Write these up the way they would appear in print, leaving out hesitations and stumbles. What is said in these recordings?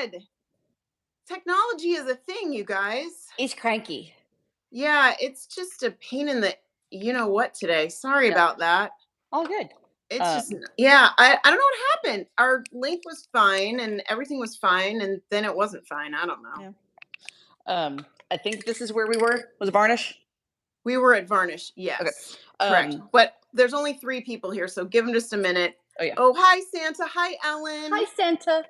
God. Technology is a thing, you guys. He's cranky. Yeah, it's just a pain in the you know what today. Sorry Yeah. about that. All good. It's just yeah, I don't know what happened. Our link was fine and everything was fine and then it wasn't fine. I don't know. Yeah. I think this is where we were. Was it Varnish? We were at Varnish. Yes. Correct. But there's only 3 people here, so give them just a minute. Oh yeah. Oh, hi Santa. Hi Ellen. Hi Santa.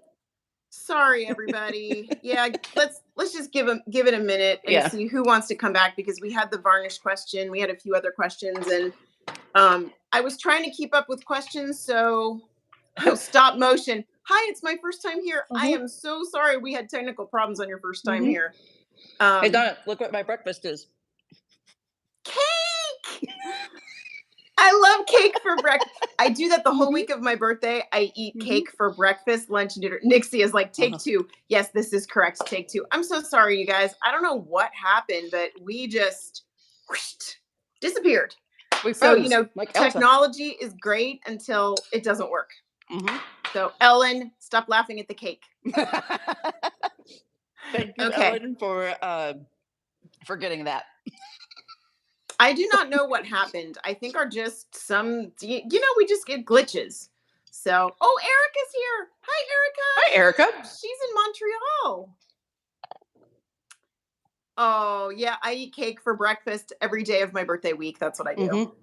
Sorry everybody. Yeah, let's just give it a minute and see who wants to come back because we had the Varnish question. We had a few other questions and I was trying to keep up with questions, so stop motion. Hi, it's my first time here. I am so sorry we had technical problems on your first time here. Hey Donna, look what my breakfast is. Cake! I love cake for breakfast. I do that the whole week of my birthday. I eat cake for breakfast, lunch, and dinner. Nixie is like, take 2. Yes, this is correct. Take 2. I'm so sorry, you guys. I don't know what happened, but we just disappeared. So, like technology is great until it doesn't work. So, Ellen, stop laughing at the cake. Thank you, Ellen, for getting that. I do not know what happened. I think are just some, we just get glitches. So, oh, Erica's here. Hi, Erica. Hi, Erica. She's in Montreal. Oh, yeah. I eat cake for breakfast every day of my birthday week. That's what I do.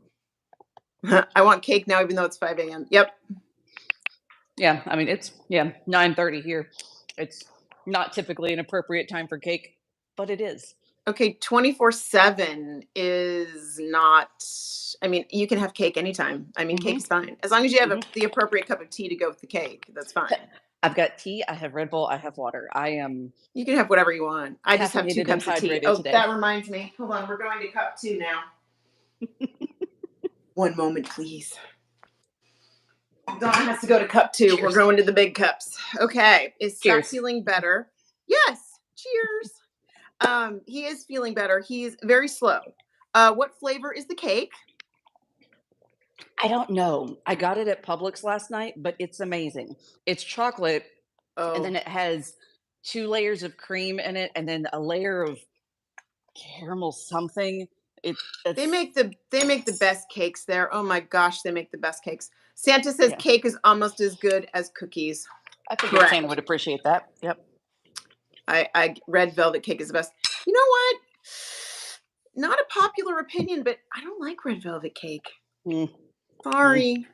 I want cake now, even though it's 5 a.m. Yep. Yeah. I mean, it's 9:30 here. It's not typically an appropriate time for cake, but it is. Okay, 24/7 is not. I mean, you can have cake anytime. I mean, cake's fine as long as you have the appropriate cup of tea to go with the cake. That's fine. I've got tea. I have Red Bull. I have water. You can have whatever you want. I just have 2 cups of tea. Oh, today. That reminds me. Hold on, we're going to cup 2 now. One moment, please. Donna has to go to cup 2. Cheers. We're going to the big cups. Okay. Is Scott feeling better? Yes. Cheers. He is feeling better. He's very slow. What flavor is the cake? I don't know. I got it at Publix last night, but it's amazing. It's chocolate, and then it has 2 layers of cream in it, and then a layer of caramel something. They make the best cakes there. Oh my gosh, they make the best cakes. Santa says cake is almost as good as cookies. I think Santa would appreciate that. Yep. I red velvet cake is the best. You know what? Not a popular opinion, but I don't like red velvet cake. Sorry.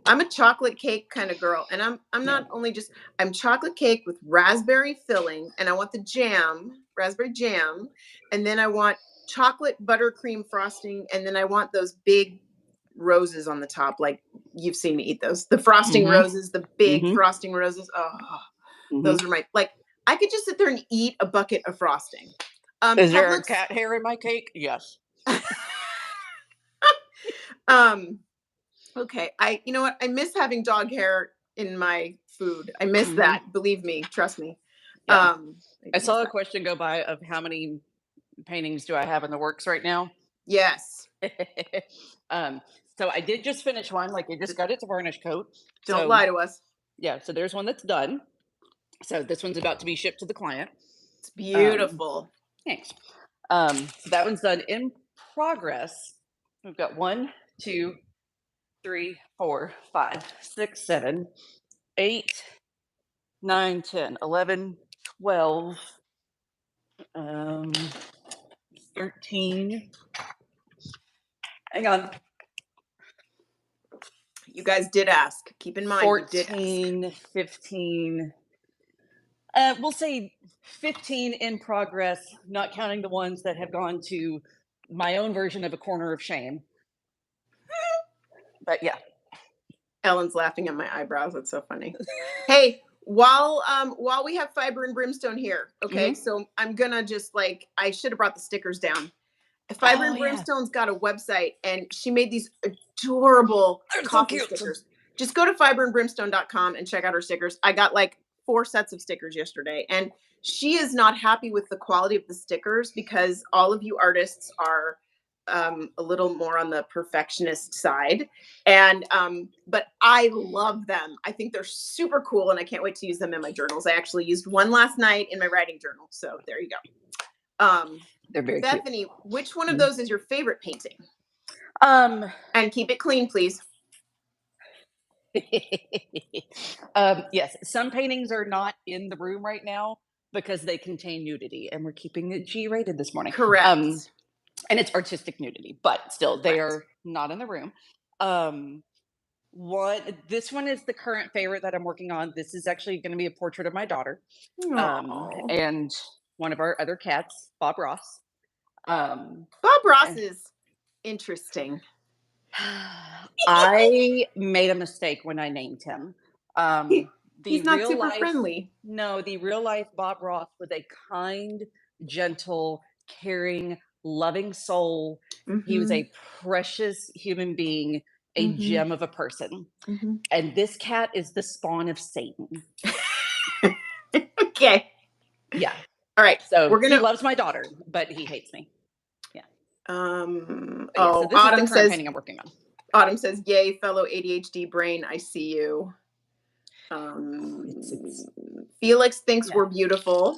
I'm a chocolate cake kind of girl, and I'm not only just I'm chocolate cake with raspberry filling, and I want the jam, raspberry jam, and then I want chocolate buttercream frosting, and then I want those big roses on the top, like you've seen me eat those. The frosting roses, the big frosting roses. Oh, those are my I could just sit there and eat a bucket of frosting. Is there a cat hair in my cake? Yes. Okay. You know what? I miss having dog hair in my food. I miss that. Believe me. Trust me. Yeah. I saw a question go by of how many paintings do I have in the works right now? Yes. So I did just finish one. Like it just got its varnish coat. Don't lie to us. Yeah. So there's one that's done. So this one's about to be shipped to the client. It's beautiful. Thanks. So that one's done. In progress, we've got 1, 2, 3, 4, 5, 6, 7, 8, 9, 10, 11, 12, 13. Hang on. You guys did ask. Keep in mind. 14, 15. We'll say 15 in progress, not counting the ones that have gone to my own version of a corner of shame. But yeah. Ellen's laughing at my eyebrows. That's so funny. Hey, while we have Fiber and Brimstone here, okay, so I'm gonna just I should have brought the stickers down. Fiber and Brimstone's got a website, and she made these adorable coffee stickers. Just go to fiberandbrimstone.com and check out her stickers. I got 4 sets of stickers yesterday, and she is not happy with the quality of the stickers because all of you artists are a little more on the perfectionist side. And but I love them. I think they're super cool, and I can't wait to use them in my journals. I actually used one last night in my writing journal. So there you go. They're very Bethany, cute. which one of those is your favorite painting? Um, And keep it clean, please. yes, some paintings are not in the room right now because they contain nudity, and we're keeping it G-rated this morning. Correct. And it's artistic nudity, but still, they Correct. are not in the room. This one is the current favorite that I'm working on. This is actually going to be a portrait of my daughter, Aw. and one of our other cats, Bob Ross. Bob Ross is interesting. I made a mistake when I named him. He's not super friendly. No, the real life Bob Ross was a kind, gentle, caring, loving soul. He was a precious human being, a gem of a person. And this cat is the spawn of Satan. Okay. Yeah. All right. So he loves my daughter, but he hates me. Yeah. So this is the current painting I'm working on. Autumn says, "Yay, fellow ADHD brain, I see you." Felix thinks we're beautiful.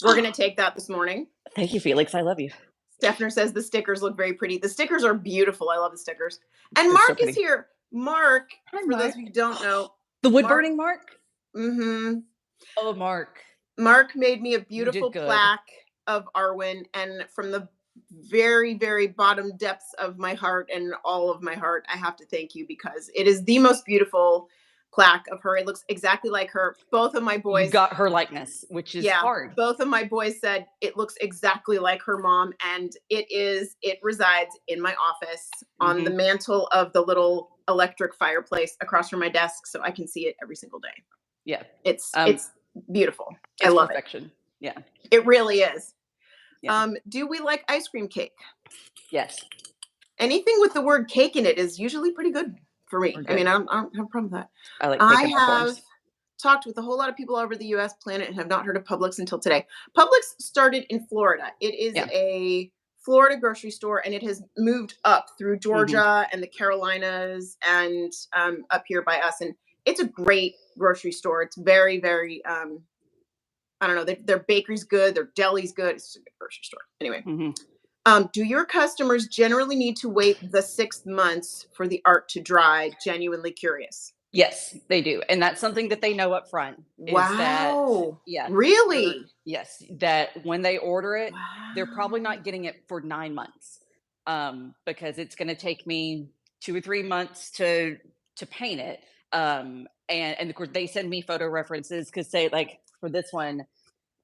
We're gonna take that this morning. Thank you, Felix. I love you. Stephner says the stickers look very pretty. The stickers are beautiful. I love the stickers. And Mark is here. Mark, for those of you who don't know, the wood burning Mark. Oh, Mark. Mark made me a beautiful plaque of Arwen, and from the very, very bottom depths of my heart and all of my heart, I have to thank you, because it is the most beautiful plaque of her. It looks exactly like her. Both of my boys got her likeness, which is hard. Both of my boys said it looks exactly like her mom, and it resides in my office on the mantle of the little electric fireplace across from my desk, so I can see it every single day. Yeah. It's beautiful. I love perfection. It. Yeah. It really is. Yeah. Do we like ice cream cake? Yes. Anything with the word cake in it is usually pretty good for me. I mean, I don't have a problem with that. I like cake in all forms. Talked with a whole lot of people all over the US planet and have not heard of Publix until today. Publix started in Florida. It is a Florida grocery store, and it has moved up through Georgia and the Carolinas and up here by us. And it's a great grocery store. It's very, very, I don't know, their bakery's good, their deli's good. It's a good grocery store. Anyway, do your customers generally need to wait the 6 months for the art to dry? Genuinely curious. Yes, they do. And that's something that they know up front. Wow. Yeah. Really? Yes. That when they order it, they're probably not getting it for 9 months. Because it's going to take me 2 or 3 months to paint it. And of course they send me photo references, because say, like, for this one,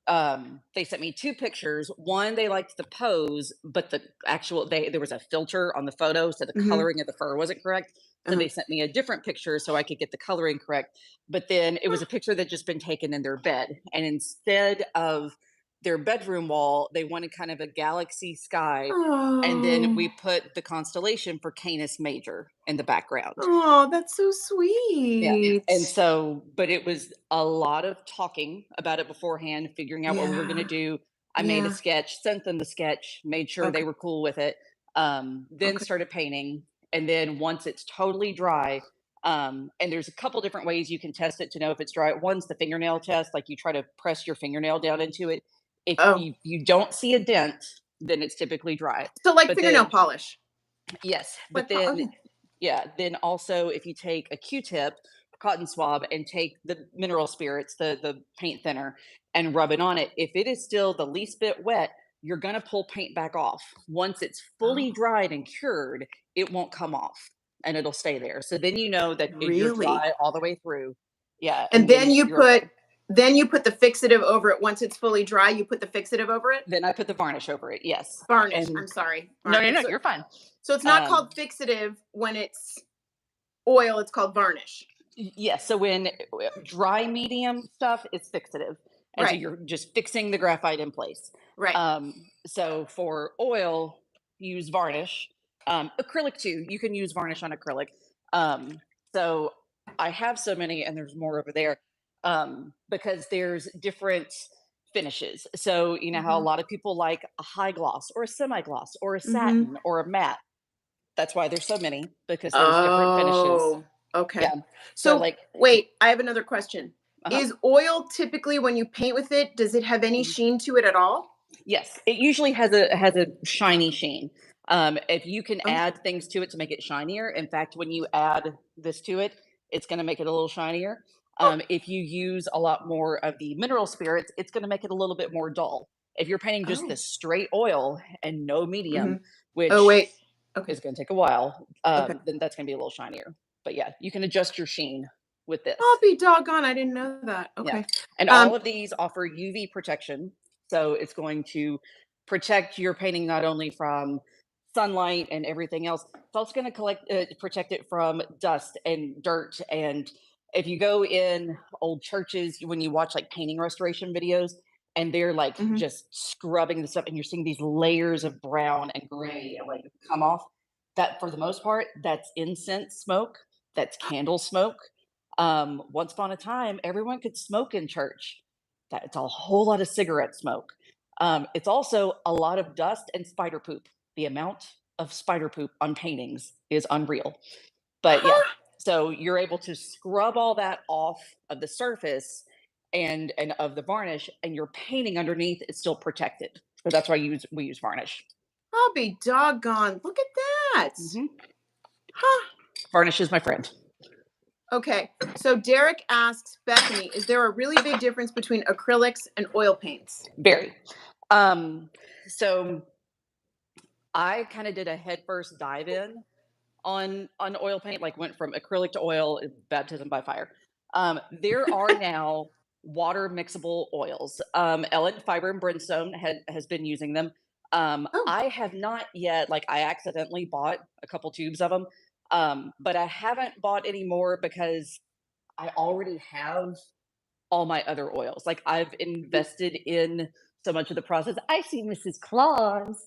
they sent me 2 pictures. One, they liked the pose, but the actual there was a filter on the photo, so the coloring of the fur wasn't correct. So they sent me a different picture so I could get the coloring correct. But then it was a picture that just been taken in their bed, and instead of their bedroom wall, they wanted kind of a galaxy sky. And then we put the constellation for Canis Major in the background. Oh, that's so sweet. Yeah. And so, but it was a lot of talking about it beforehand, figuring out what we were going to do. I made a sketch, sent them the sketch, made sure they were cool with it. Then started painting. And then once it's totally dry, and there's a couple different ways you can test it to know if it's dry. One's the fingernail test. Like, you try to press your fingernail down into it. If you don't see a dent, then it's typically dry. So like fingernail polish. Yes. But then, then also if you take a Q-tip, cotton swab, and take the mineral spirits, the paint thinner, and rub it on it, if it is still the least bit wet, you're going to pull paint back off. Once it's fully dried and cured, it won't come off, and it'll stay there. So then you know that you're dry all the way through. Yeah. And then you put the fixative over it. Once it's fully dry, you put the fixative over it? Then I put the varnish over it, yes. Varnish, I'm sorry. Varnish. No, you're fine. So it's not called fixative when it's oil, it's called varnish. Yes, so when dry medium stuff, it's fixative. And so you're just fixing the graphite in place. Right. So for oil, use varnish. Acrylic too, you can use varnish on acrylic. So I have so many, and there's more over there, because there's different finishes. So, you know how a lot of people like a high gloss or a semi gloss or a Mhm. satin or a matte. That's why there's so many, because there's different finishes. Oh, okay. Yeah. So So like, wait, I have another question. uh-huh. Is oil typically when you paint with it, does it have any Mhm. sheen to it at all? Yes, it usually has a shiny sheen. If you can Oh, add things to it to make it shinier, in fact, when you add this to it, it's going to make it a little shinier. oh. If you use a lot more of the mineral spirits, it's going to make it a little bit more dull. If you're painting just the Oh. straight oil and no medium, Mhm. Oh, which wait. Okay. is going to take a while, Okay. then that's going to be a little shinier. But yeah, you can adjust your sheen with this. I'll be doggone, I didn't know that. Yeah. Okay. And Um, all of these offer UV protection. So it's going to protect your painting not only from sunlight and everything else, it's also going to protect it from dust and dirt. And if you go in old churches, when you watch like painting restoration videos, and they're like mhm. just scrubbing the stuff, and you're seeing these layers of brown and gray like come off, that for the most part, that's incense smoke, that's candle smoke. Once upon a time, everyone could smoke in church. That's a whole lot of cigarette smoke. It's also a lot of dust and spider poop. The amount of spider poop on paintings is unreal. But yeah, Huh? so you're able to scrub all that off of the surface and of the varnish, and your painting underneath is still protected. So that's why we use varnish. I'll be doggone. Look at that. Hmm. Huh. Varnish is my friend. Okay. So Derek asks Bethany, is there a really big difference between acrylics and oil paints? Very. Um, so I kind of did a headfirst dive in on oil paint, like went from acrylic to oil, baptism by fire. There are now water mixable oils. Ellen Fiber and Brimstone has been using them. Oh, I have not yet. Like I accidentally bought a couple tubes of them, but I haven't bought any more because I already have all my other oils. Like I've invested in so much of the process. I see Mrs. Claus.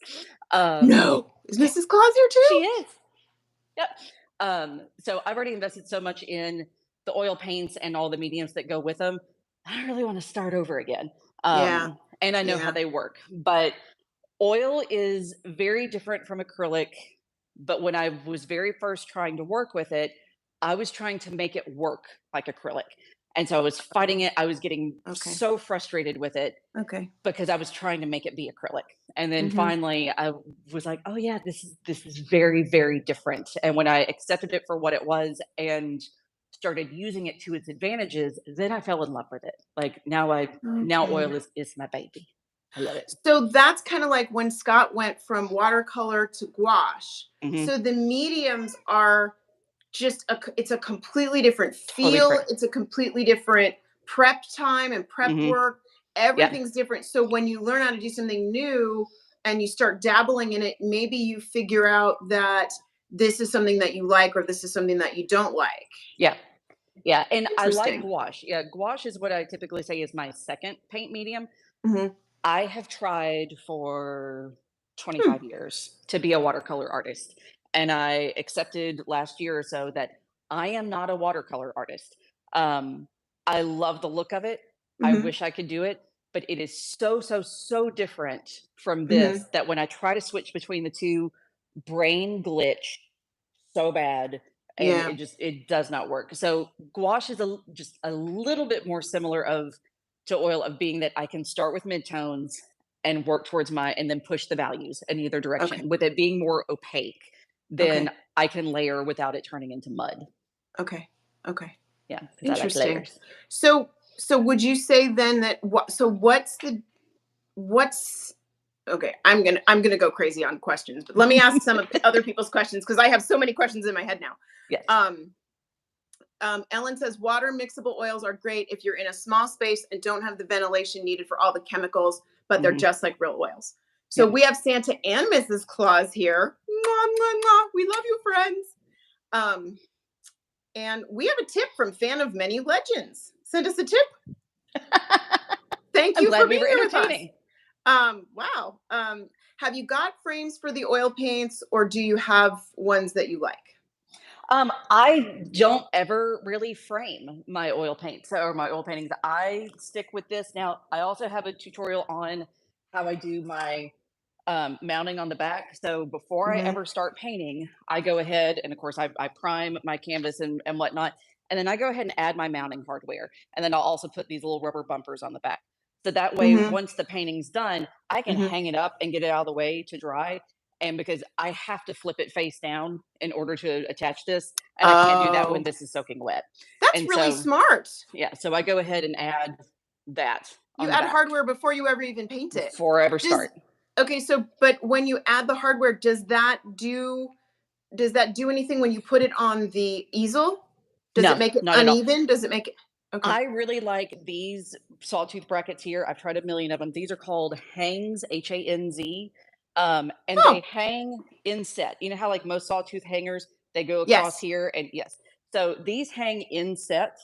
Um, no. Is Mrs. Claus here she too? is. Yep. So I've already invested so much in the oil paints and all the mediums that go with them. I don't really want to start over again. Yeah. And I know how Yeah. they work, but oil is very different from acrylic. But when I was very first trying to work with it, I was trying to make it work like acrylic. And so I was fighting it. I was getting Okay. so frustrated with it Okay. because I was trying to make it be acrylic. And then Mhm. finally I was like, "Oh yeah, this is very very different." And when I accepted it for what it was and started using it to its advantages, then I fell in love with it. Like now Okay. oil is my baby. I love it. So that's kind of like when Scott went from watercolor to gouache. Mhm. So the mediums are just it's a completely different Totally feel. different. It's a completely different prep time and prep Mhm. work. Yeah. Everything's different. So when you learn how to do something new and you start dabbling in it, maybe you figure out that this is something that you like or this is something that you don't like. Yeah. Yeah, and I like Interesting. gouache. Yeah, gouache is what I typically say is my second paint medium. Hmm. I have tried for Hmm. 25 years to be a watercolor artist. And I accepted last year or so that I am not a watercolor artist. Um, I love the look of it. I Hmm. wish I could do it, but it is so, so, so different from Hmm. this that when I try to switch between the two, brain glitch so bad and Yeah. it does not work. So gouache is just a little bit more similar of to oil of being that I can start with midtones and work towards my and then push the values in either Okay. direction. With it being more opaque, then Okay. I can layer without it turning into mud. Okay. Okay. Yeah, because I like Interesting. layers. So would you say then that what so what's okay, I'm gonna go crazy on questions, but let me ask some of other people's questions because I have so many questions in my head now. Yes. Um, Ellen says water mixable oils are great if you're in a small space and don't have the ventilation needed for all the chemicals, but they're Hmm. just like real oils. So Yep. we have Santa and Mrs. Claus here. Mwah, mwah, mwah. We love you, friends. Um, and we have a tip from Fan of Many Legends. Send us a tip. Thank I'm you for glad we being were here with us. entertaining. Wow. Have you got frames for the oil paints or do you have ones that you like? I don't ever really frame my oil paints or my oil paintings. I stick with this. Now, I also have a tutorial on how I do my mounting on the back. So before I Mhm. ever start painting, I go ahead and, of course, I prime my canvas and whatnot. And then I go ahead and add my mounting hardware. And then I'll also put these little rubber bumpers on the back. So that way, Mhm. once the painting's done, I can Mhm. hang it up and get it out of the way to dry. And because I have to flip it face down in order to attach this, and I can't do that when Oh, this is soaking wet. that's And really so, smart. yeah, so I go ahead and add that You on the add back hardware before you ever even paint it. before I ever Does start. Okay, so but when you add the hardware, does that do anything when you put it on the easel? Does it No, make it not at all. uneven? Does it make it Okay. I really like these sawtooth brackets here. I've tried a million of them. These are called hangs, Hanz. And they Oh, hang inset. You know how like most sawtooth hangers, they go across yes. here and yes. So these hang inset.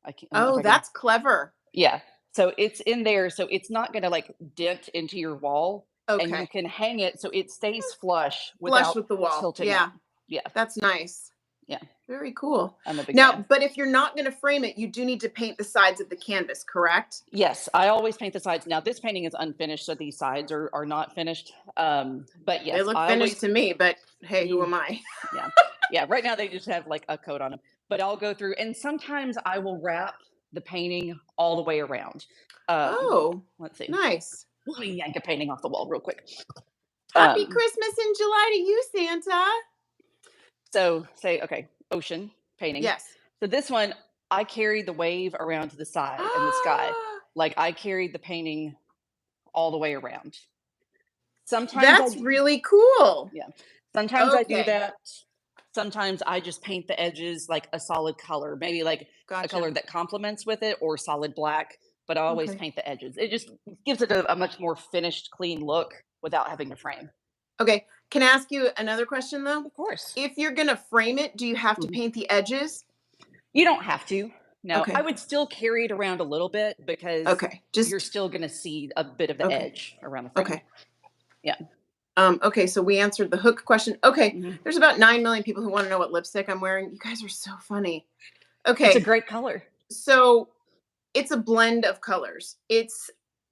I don't know if Oh, I can. that's clever. Yeah. So it's in there. So it's not going to like dent into your wall and you Okay. can hang it so it stays flush Flush without with the wall. tilting out. Yeah, Yeah. that's nice. Yeah. Very cool. I'm a big fan. Now, but if you're not gonna frame it, you do need to paint the sides of the canvas, correct? Yes, I always paint the sides. Now this painting is unfinished, so these sides are not finished. But They yes, look I finished always to me, but hey, who mm, am I? yeah. Yeah, right now they just have like a coat on them. But I'll go through and sometimes I will wrap the painting all the way around. Um, Oh, let's see. nice. Let me yank a painting off the wall real quick. Happy Um, Christmas in July to you, Santa. so say okay, ocean painting. Yes. So this one I carried the wave around to the side and the sky. Like I carried the painting all the way around. Sometimes That's really cool. yeah. Sometimes I do Okay, that. Sometimes I just paint the edges like a solid color, maybe like a gotcha. color that complements with it or solid black, but I always Okay. paint the edges. It just gives it a much more finished, clean look without having to frame. Okay. Can I ask you another question though? Of course. If you're gonna frame it, do you have to Mhm. paint the edges? You don't have to. No, I Okay. would still carry it around a little bit because Okay. you're Just still going to see a bit of the okay. edge around the frame. Okay. Yeah. Okay, so we answered the hook question. Okay, Mhm. there's about 9 million people who want to know what lipstick I'm wearing. You guys are so funny. It's a Okay, great color. so it's a blend of colors. It's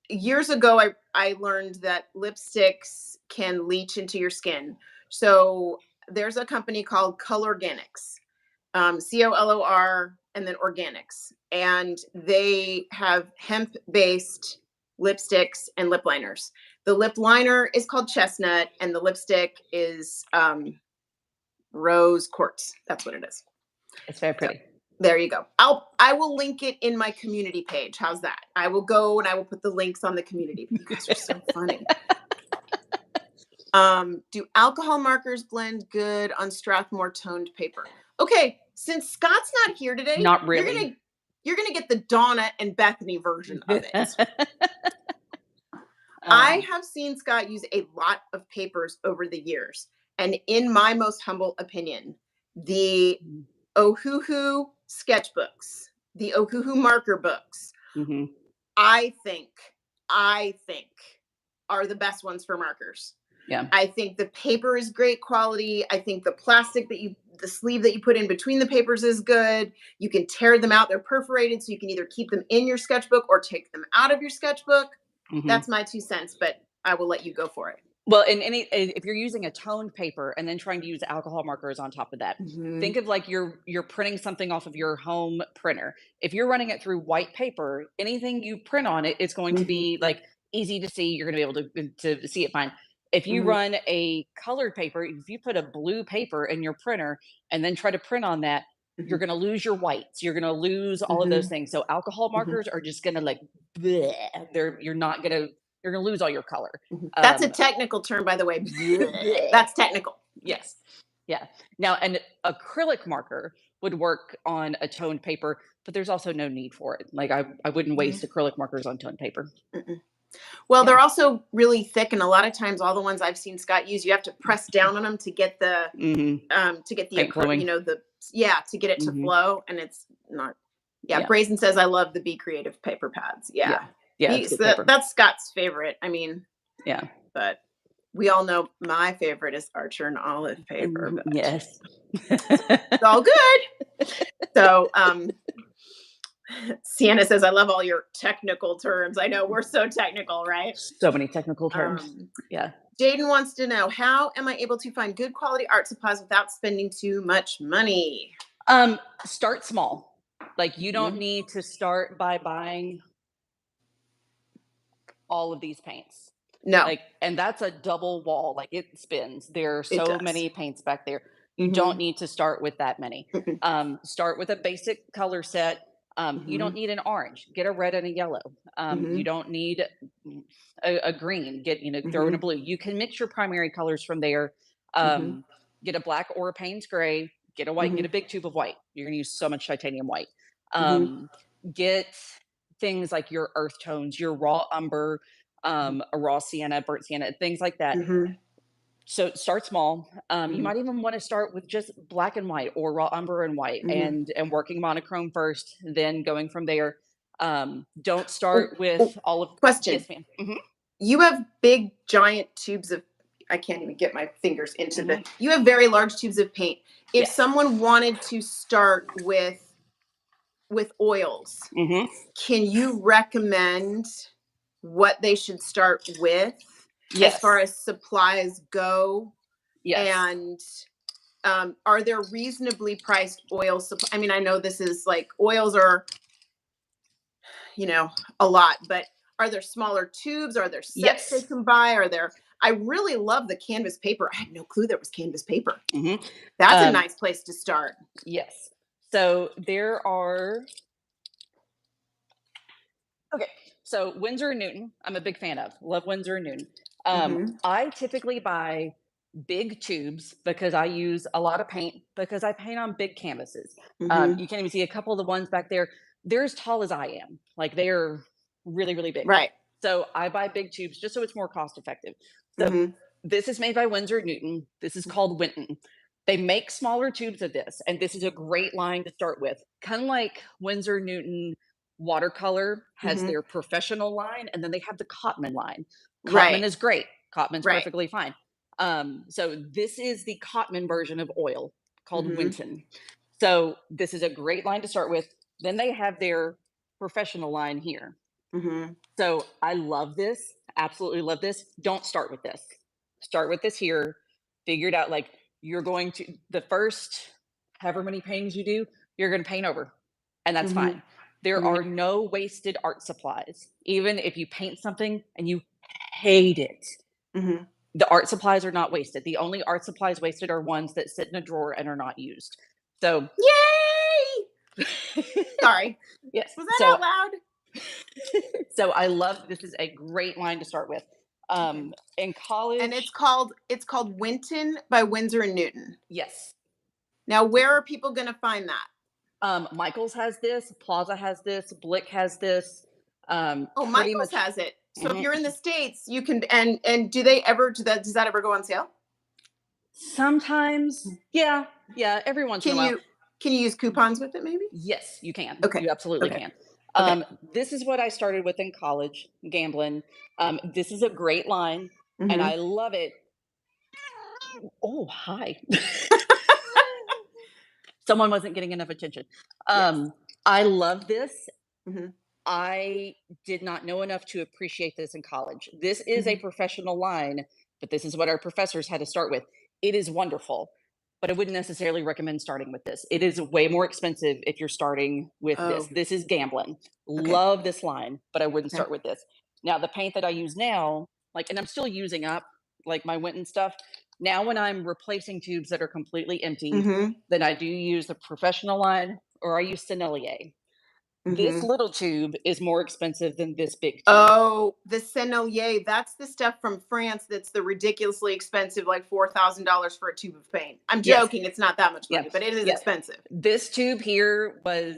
years ago I learned that lipsticks can leach into your skin. So there's a company called Color Organics, COLOR, and then Organics, and they have hemp based lipsticks and lip liners. The lip liner is called Chestnut, and the lipstick is Rose Quartz. That's what it is. It's very So pretty. there you go. I will link it in my community page. How's that? I will go and I will put the links on the community. You guys are so funny. Do alcohol markers blend good on Strathmore toned paper? Okay, since Scott's not here today, Not really. you're gonna get the Donna and Bethany version of it. I um, have seen Scott use a lot of papers over the years, and in my most humble opinion, the Ohuhu sketchbooks, the Ohuhu marker books, mhm. I think, I think are the best ones for markers. Yeah. I think the paper is great quality. I think the plastic the sleeve that you put in between the papers is good. You can tear them out. They're perforated, so you can either keep them in your sketchbook or take them out of your sketchbook. Mhm. That's my 2 cents, but I will let you go for it. Well, in any if you're using a toned paper and then trying to use alcohol markers on top of that, Mhm. think of like you're printing something off of your home printer. If you're running it through white paper, anything you print on it, it's going to Mhm. be like easy to see. You're going to be able to see it fine. If you Mhm. run a colored paper, if you put a blue paper in your printer and then try to print on that, you're Mhm. going to lose your whites. You're going to lose all of those Mhm. things. So alcohol Mhm. markers are just going to like bleh. You're not going to you're going to lose all your color. Mhm. That's a Um, technical term, by the way. Bleh. That's technical. Yes. Yeah. Now, an acrylic marker would work on a toned paper, but there's also no need for it. Like I wouldn't Yeah. waste acrylic markers on toned paper. Mm-mm. Well, Yeah. they're also really thick, and a lot of times, all the ones I've seen Scott use, you have to press down on them Hmm. to get Paint flowing. the yeah, to get it to Hmm. flow, and it's not. Yeah, Yeah. Brazen says I love the Be Creative paper pads. Yeah. Yeah, Yeah. It's good that, paper. that's Scott's favorite. I mean, Yeah. but we all know my favorite is Archer and Olive paper. But Yes. it's all good. So, Sienna says, I love all your technical terms. I know we're so technical, right? So many technical terms. Yeah. Jaden wants to know, how am I able to find good quality art supplies without spending too much money? Start small. Like, you don't need to start by buying all of these paints. No. Like, and that's a double wall. Like, it spins. There are so many paints back there. You don't need to start with that many. Start with a basic color set. You don't need an orange. Get a red and a yellow. You don't need a green. Get, throw in a blue. You can mix your primary colors from there. Get a black or a Payne's gray. Get a white. Get a big tube of white. You're going to use so much titanium white. Get things like your earth tones, your raw umber, a raw sienna, burnt sienna, things like that. So start small. You might even want to start with just black and white or raw umber and white, and working monochrome first, then going from there. Don't start with all of. Question. Yes, ma'am. You have big giant tubes of, I can't even get my fingers into you have very large tubes of paint. If someone wanted to start with oils, can you recommend what they should start with as far as supplies go? And are there reasonably priced oil supply? I mean, I know this is like, oils are, a lot, but are there smaller tubes? Are there sets they can buy? I really love the canvas paper. I had no clue there was canvas paper. That's a nice place to start. Yes. So there are. Okay. So Winsor & Newton, I'm a big fan of. Love Winsor & Newton. I typically buy big tubes because I use a lot of paint, because I paint on big canvases. You can even see a couple of the ones back there. They're as tall as I am. Like, they're really, really big. Right. So I buy big tubes just so it's more cost effective. So this is made by Winsor & Newton. This is called Winton. They make smaller tubes of this, and this is a great line to start with. Kind of like Winsor & Newton watercolor has their professional line, and then they have the Cotman line. Cotman is great. Cotman's perfectly fine. So this is the Cotman version of oil, called Winton. So this is a great line to start with. Then they have their professional line here. So I love this. Absolutely love this. Don't start with this. Start with this here. Figure it out. Like, you're going to, the first however many paintings you do, you're going to paint over, and that's fine. There are no wasted art supplies. Even if you paint something and you hate it, the art supplies are not wasted. The only art supplies wasted are ones that sit in a drawer and are not used. So, yay! Sorry. Yes. Was that out loud? So I love, this is a great line to start with. In college, and it's called Winton by Winsor & Newton. Yes. Now, where are people going to find that? Michael's has this. Plaza has this. Blick has this. Michael's has it. So if you're in the States, you can. And do they ever? Does that ever go on sale? Sometimes. Yeah. Every once in a while. Can you use coupons with it? Maybe. Yes, you can. Okay. You absolutely can. This is what I started with in college, gambling. This is a great line, and I love it. Oh, hi. Someone wasn't getting enough attention. I love this. I did not know enough to appreciate this in college. This is a professional line, but this is what our professors had to start with. It is wonderful, but I wouldn't necessarily recommend starting with this. It is way more expensive if you're starting with this. This is gambling. Love this line, but I wouldn't start with this. Now, the paint that I use now, and I'm still using up like my Winton stuff. Now, when I'm replacing tubes that are completely empty, then I do use the professional line, or I use Sennelier. This little tube is more expensive than this big tube. Oh, the Sennelier. That's the stuff from France that's the ridiculously expensive, like $4,000 for a tube of paint. I'm joking. It's not that much money, but it is expensive. This tube here was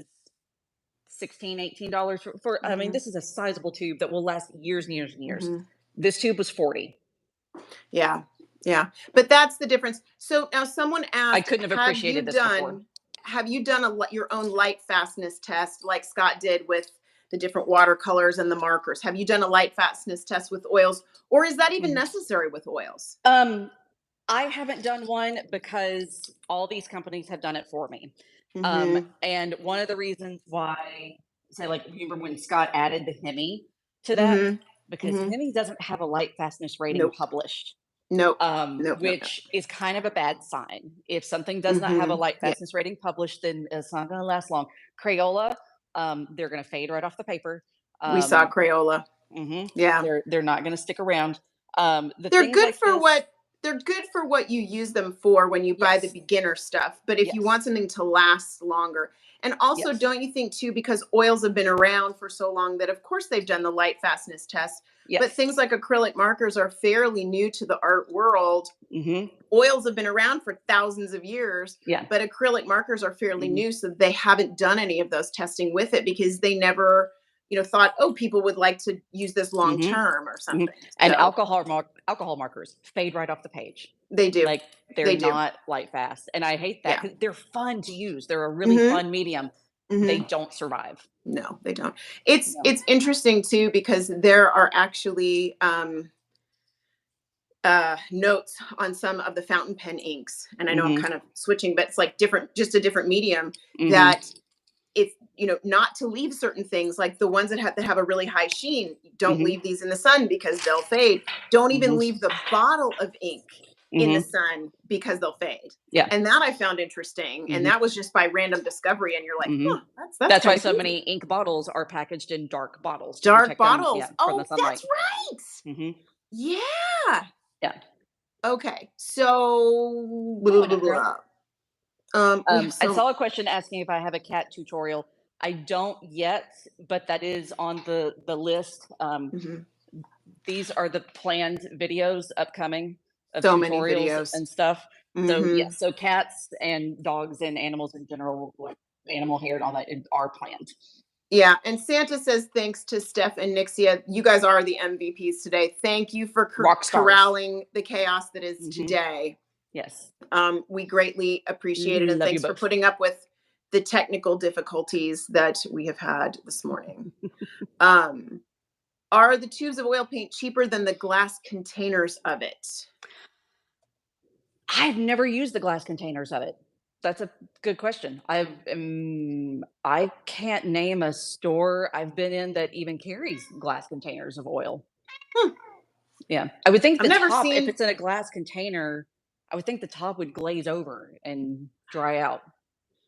$16, $18 for I mean, this is a sizable tube that will last years and years and years. This tube was $40. Yeah. But that's the difference. So now someone asked, I couldn't have appreciated this before. Have you done your own light fastness test like Scott did with the different watercolors and the markers? Have you done a light fastness test with oils, or is that even necessary with oils? I haven't done one because all these companies have done it for me. Mm-hmm. And one of the reasons why, say, like, remember when Scott added the Hemi to that? Mm-hmm. Because Mm-hmm. Hemi doesn't have a light fastness rating Nope. published, Nope. Nope. Nope. which is kind of a bad sign. If something does not have a Mm-hmm. light Yeah. fastness rating published, then it's not going to last long. Crayola, they're going to fade right off the paper. We saw Crayola. Yeah. They're not going to stick around. The They're things good like for this, what you use them for when you buy the yes, beginner stuff. But if you yes, want something to last longer, and also yes, don't you think too, because oils have been around for so long that of course they've done the light fastness test, but yes. things like acrylic markers are fairly new to the art world. Hmm. Oils have been around for thousands of years, Yeah. but acrylic markers are fairly Hmm. new, so they haven't done any of those testing with it because they never, thought, oh, people would like to use this long Hmm. term or Hmm. something. And So alcohol markers fade right off the page. they do. Like, they're They do. not light fast, and I hate that Yeah. because they're fun to use. They're a really Hmm. fun medium. They Hmm. don't survive. No, they don't. It's No. it's interesting too because there are actually notes on some of the fountain pen inks, and I know I'm Hmm. kind of switching, but it's like just a different medium. Hmm. That if not to leave certain things, like the ones that have a really high sheen, don't Hmm. leave these in the sun because they'll fade. Don't even Hmm. leave the bottle of ink in the Hmm. sun because they'll fade. Yeah. And that I found interesting, and Hmm. that was just by random discovery. And you're like, Hmm. huh, that's That's why kind of so cool. many ink bottles are packaged in dark bottles to Dark protect them, bottles. yeah, from the Oh, sunlight. that's right. Hmm. Yeah. Yeah. Okay. So blah, Oh, blah, enough, girl. blah. We have I so saw a question asking if I have a cat tutorial. I don't yet, but that is on the list. mhm. These are the planned videos upcoming of So many tutorials videos. and stuff. So Hmm. yes, so cats and dogs and animals in general, like animal hair and all that, are planned. Yeah, and Santa says thanks to Steph and Nixia. You guys are the MVPs today. Thank you for Rock stars. corralling the chaos that is Hmm. today. Yes. We greatly appreciate it, and Love you thanks for both. putting up with the technical difficulties that we have had this morning. Um, are the tubes of oil paint cheaper than the glass containers of it? I've never used the glass containers of it. That's a good question. I can't name a store I've been in that even carries glass containers of oil. Hmm. Yeah. I would think I've the never top, if seen it's in a glass container, I would think the top would glaze over and dry out.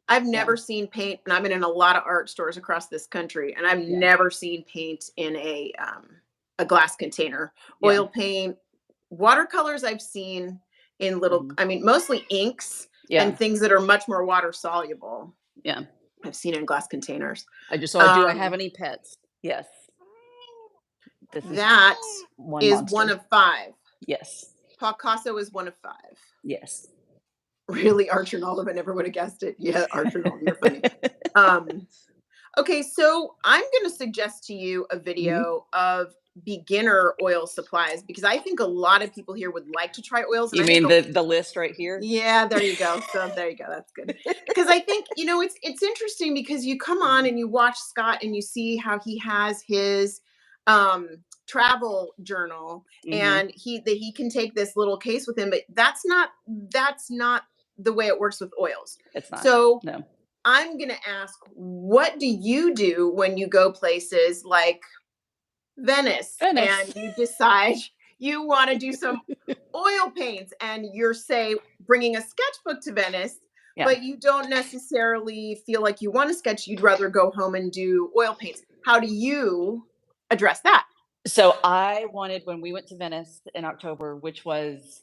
I've Yeah. never seen paint, and I've been in a lot of art stores across this country, and I've Yeah. never seen paint in a glass container. Yeah. Oil paint, watercolors I've seen in little, Mhm. I mean, mostly inks Yeah. and things that are much more water soluble. Yeah. I've seen in glass containers. I just saw, do I have Um, any pets? Yes. This is that one is one monster. of five. Yes. Picasso is one of five. Yes. Really, Archer Naldo, I never would have guessed it. Yeah, Archer Naldo, you're funny. Um, Okay, so I'm going to suggest to you a Hmm. video of beginner oil supplies because I think a lot of people here would like to try oils, and You I think mean the list right here? yeah, there you go. So there you go. That's good. Because I think it's interesting because you come on Mhm. and you watch Scott and you see how he has his um travel journal, Mhm. and he can take this little case with him, but that's not the way it works with oils. It's not. So No. I'm going to ask, what do you do when you go places like Venice Venice. and you decide you want to do some oil paints and you're, say, bringing a sketchbook to Venice, Yeah. but you don't necessarily feel like you want to sketch, you'd rather go home and do oil paints. How do you address that? So I wanted, when we went to Venice in October, which was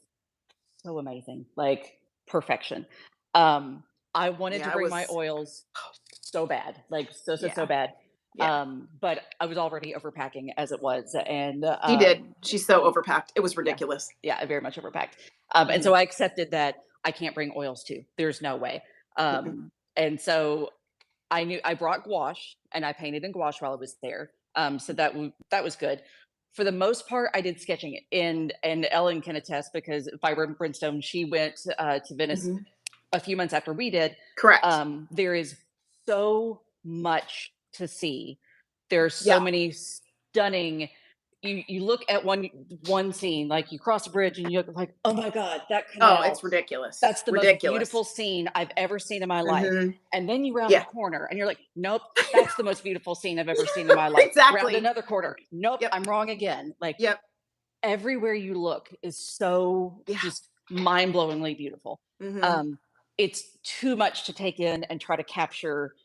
so amazing, like perfection. Um, I wanted to Yeah, it bring my was, oils so bad, like so yeah, bad. yeah. But I was already overpacking as it was, and She did. She's so overpacked. It was yeah, ridiculous. yeah, I very much overpacked. And Mhm, so I accepted that I can't bring oils too. There's no way. mhm, And so I knew I brought gouache and I painted in gouache while I was there. So that was good. For the most part, I did sketching, and Ellen can attest because Byron Brimstone, she went to Venice mhm. a few months after we did. Correct. There is so much to see. There are so Yeah. many stunning. You look at one scene, like you cross a bridge and you look like, oh my god, that Oh, it's canal. ridiculous. That's the most Ridiculous. beautiful scene I've ever seen in my life. Hmm. And then you round the Yeah. corner and you're like, nope, that's the most beautiful scene I've ever seen in my life. Round Exactly. another corner. Nope, Yep. I'm wrong again. Like Yep. everywhere you look is so Yeah. just mind-blowingly beautiful. Hmm. Um, it's too much to take in and try to capture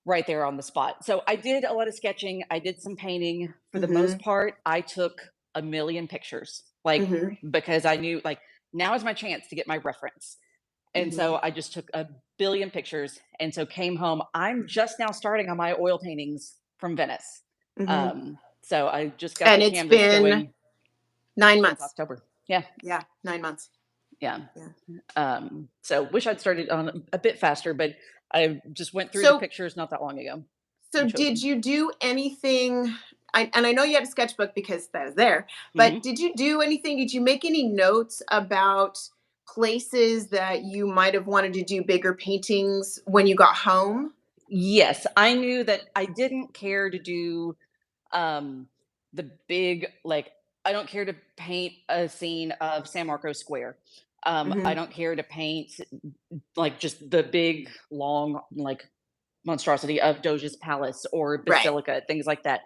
right there on the spot. So I did a lot of sketching. I did some painting. For the Hmm. most part, I took a million pictures, like Hmm. because I knew like now is my chance to get my reference. And Hmm. so I just took a billion pictures. And so came home. I'm just now starting on my oil paintings from Venice. Hmm. So I just got the And it's canvas been going since9 months. October. Yeah. Yeah, 9 months. Yeah. Yeah. So wish I'd started on a bit faster, but I just went through the So, pictures not that long ago so and chose did them. you do anything? And I know you had a sketchbook because that was there, but Hmm. did you do anything? Did you make any notes about places that you might have wanted to do bigger paintings when you got home? Yes, I knew that I didn't care to do um the big like I don't care to paint a scene of San Marcos Square. I Hmm. don't care to paint like just the big long like monstrosity of Doge's palace or Right. basilica, things like that.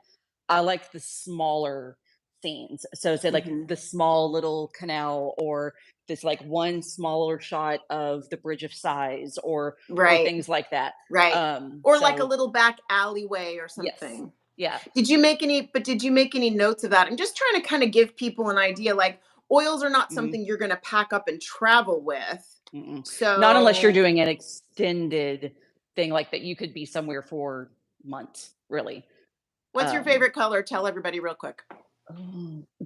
I like the smaller scenes. So say like Hmm. the small little canal or this like one smaller shot of the Bridge of Sighs or Right. things like that. Right. Or like a So little back alleyway or yes. something. Yeah. Did you make any notes of that? I'm just trying to kind of give people an idea. Like, oils are not Mhm. something you're going to pack up and travel with. Mm-mm. Not unless you're So, doing an extended thing like that. You could be somewhere for months, really. what's your Um, favorite color? Tell everybody real quick.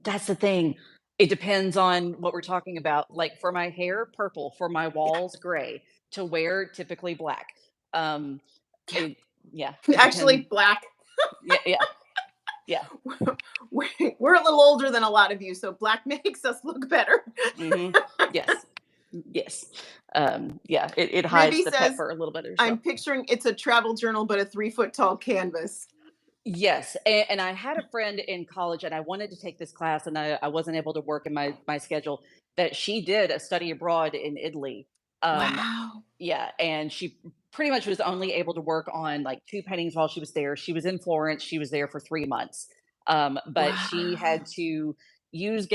that's the thing. It depends on what we're talking about. Like for my hair, purple. For my Yeah. walls, gray. To wear, typically black. Um, Yeah. it yeah. It depends. Actually, black. Yeah, yeah, yeah. We're a little older than a lot of you, so black makes us look better. Hmm. Yes, yes. Yeah. It hides Ruby the pet says, fur a little bit as I'm well. picturing it's a travel journal, but a 3 foot tall canvas. Yes, and I had a friend in college, and I wanted to take this class, and I wasn't able to work in my schedule. That she did a study abroad in Italy. Um, Wow. yeah, and she pretty much was only able to work on like two paintings while she was there. She was in Florence. She was there for 3 months, but she had Wow. to use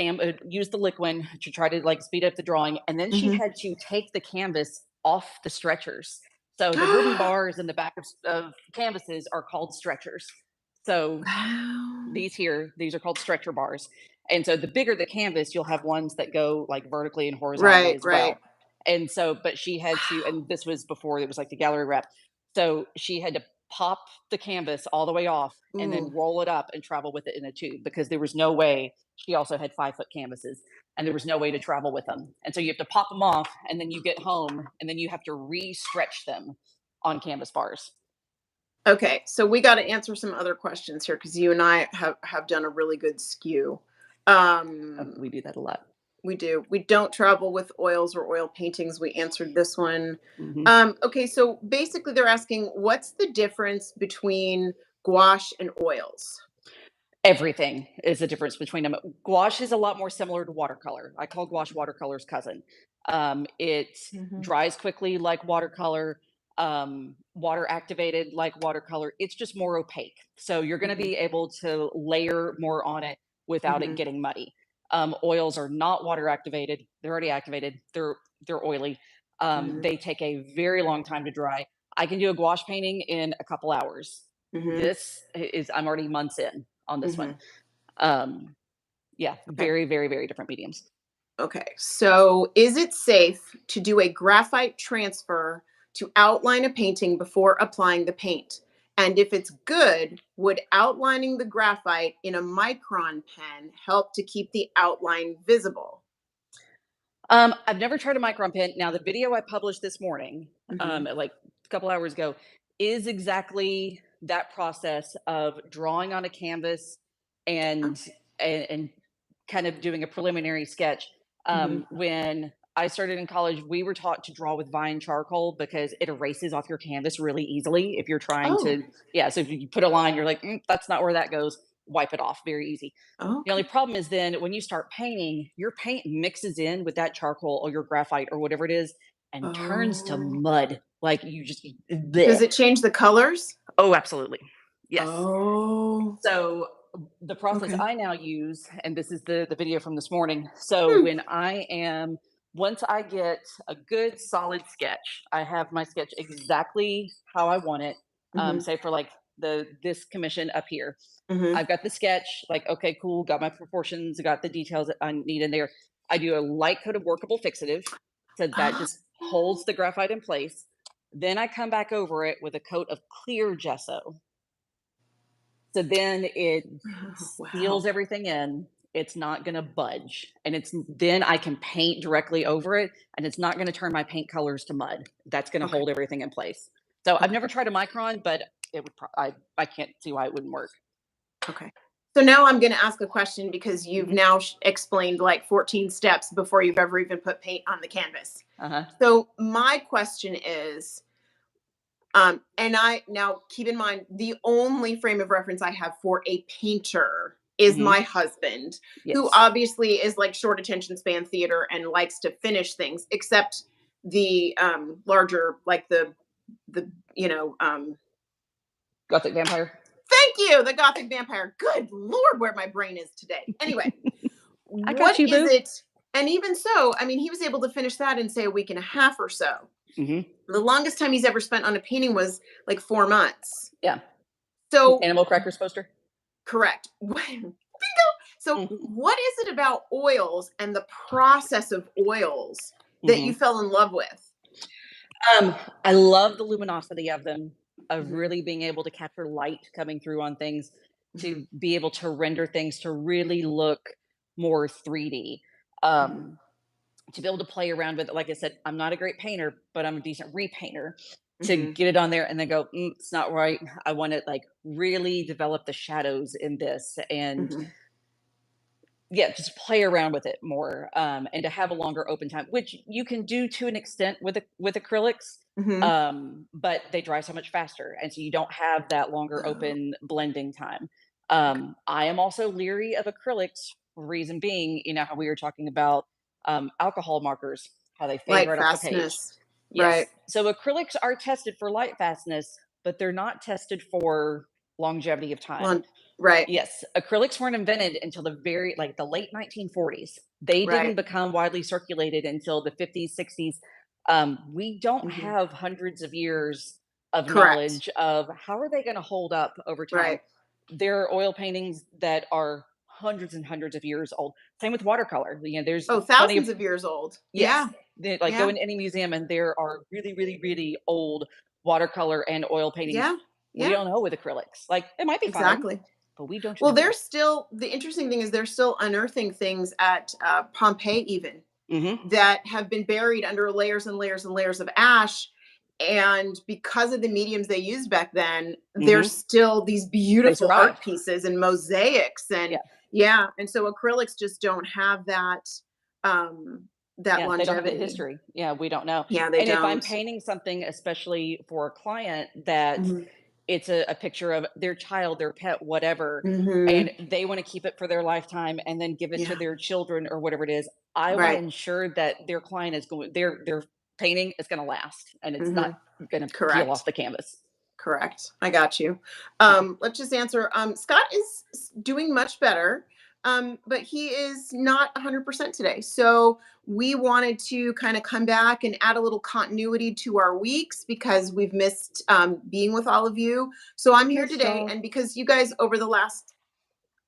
the liquid to try to like speed up the drawing, and then she Hmm. had to take the canvas off the stretchers. So the wooden bars in the back of canvases are called stretchers. So Wow. these are called stretcher bars. And so the bigger the canvas, you'll have ones that go like vertically and horizontally Right, as right. well. And so, but she had to, Wow. and this was before it was like the gallery wrap. So she had to pop the canvas all the way off and then Ooh. roll it up and travel with it in a tube because there was no way. She also had 5 foot canvases and there was no way to travel with them. And so you have to pop them off and then you get home and then you have to re-stretch them on canvas bars. Okay, so we got to answer some other questions here because you and I have done a really good skew. Um, We do that a lot. we do. We don't travel with oils or oil paintings. We answered this one. Hmm. Okay, so basically they're asking what's the difference between gouache and oils? Everything is a difference between them. Gouache is a lot more similar to watercolor. I call gouache watercolor's cousin. It Hmm. dries quickly like watercolor, water activated like watercolor. It's just more opaque. So you're going to Hmm. be able to layer more on it without it Hmm. getting muddy. Oils are not water activated. They're already activated. They're oily. Hmm. They take a very long time to dry. I can do a gouache painting in a couple hours. Hmm. This is I'm already months in on this one. Hmm. Um, yeah, Okay. very, very, very different mediums. Okay. So, is it safe to do a graphite transfer to outline a painting before applying the paint? And if it's good, would outlining the graphite in a micron pen help to keep the outline visible? I've never tried a micron pen. Now, the video I published this morning, Hmm. like a couple hours ago, is exactly that process of drawing on a canvas and and kind of doing a preliminary sketch. Hmm. When I started in college, we were taught to draw with Vine charcoal because it erases off your canvas really easily if you're trying Oh, to, yeah. So if you put a line, you're like, that's not where that goes. Wipe it off, very easy. The only okay. problem is then when you start painting, your paint mixes in with that charcoal or your graphite or whatever it is and turns to Oh. mud. Like you just, bleh. Does it change the colors? Oh, absolutely. Yes. Oh, So the process okay. I now use, and this is the video from this morning. So Hmm. when I am, once I get a good solid sketch, I have my sketch exactly how I want it. Mhm. Say for like this commission up here, Mhm. I've got the sketch. Like, okay, cool, got my proportions, got the details that I need in there. I do a light coat of workable fixative, so that just holds Oh. the graphite in place. Then I come back over it with a coat of clear gesso, so then it Oh, seals wow. everything in. It's not going to budge. And it's then I can paint directly over it and it's not going to turn my paint colors to mud. That's going to Okay. hold everything in place. So I've Okay. never tried a micron, but it would I can't see why it wouldn't work. Okay. So now I'm going to ask a question because you've Hmm. now explained like 14 steps before you've ever even put paint on the canvas. Uh-huh. So my question is, and I now keep in mind the only frame of reference I have for a painter is Hmm. my husband, who Yes. obviously is like short attention span theater and likes to finish things, except the larger, like the Gothic vampire. thank you, the gothic vampire. Good lord, where my brain is today. Anyway, I got what you, is boo. it? And even so, I mean, he was able to finish that in say a week and a half or so. Hmm. The longest time he's ever spent on a painting was like 4 months. Yeah. So Animal crackers poster. correct. Bingo. So, Hmm. what is it about oils and the process of oils that Hmm. you fell in love with? Um, I love the luminosity of them, of Mhm, really being able to capture light coming through on things, mhm, to be able to render things to really look more 3D. mhm, Um, to be able to play around with it. Like I said, I'm not a great painter, but I'm a decent repainter. To mhm, get it on there and then go, it's not right. I want to like really develop the shadows in this, and mhm, yeah, just play around with it more, and to have a longer open time, which you can do to an extent with acrylics, mhm. but they dry so much faster, and so you don't have that longer Oh, open blending time. okay. I am also leery of acrylics. Reason being, how we were talking about alcohol markers, how they fade Light right off the page. fastness. Yes, Right. so acrylics are tested for light fastness, but they're not tested for longevity of time. Long, right. Yes, acrylics weren't invented until the late 1940s. They didn't Right. become widely circulated until the 50s, 60s. We don't Mhm. have hundreds of years of Correct. knowledge of how are they going to hold up over time. Right. There are oil paintings that are hundreds and hundreds of years old. Same with watercolor. There's Oh, plenty of, thousands of years old. yes, Yeah. like go Yeah. in any museum and there are really, really, really old watercolor and oil paintings. Yeah. We Yeah. don't know with acrylics. Like it might be fine, Exactly. but we don't Well, know. there's still the interesting thing is they're still unearthing things at Pompeii, even Mhm. that have been buried under layers and layers and layers of ash. And because of the mediums they used back then, there's Mhm. still these They beautiful art survived. pieces and mosaics. And Yeah. yeah, and so acrylics just don't have um, that Yeah, they don't have that longevity. history. Yeah, we don't know. Yeah, they And if I'm don't. painting something, especially for a client, that Hmm. it's a picture of their child, their pet, whatever, and Hmm. they want to keep it for their lifetime and then give it to Yeah, their children or whatever it is, I want to right. ensure that their client is going their painting is going to last and it's Hmm. not going to peel off Correct. the canvas. Correct. I got you. Yeah. Let's just answer. Scott is doing much better, but he is not 100% today. So we wanted to kind of come back and add a little continuity to our weeks because we've missed being with all of you. So I'm We here missed today, y'all. and because you guys over the last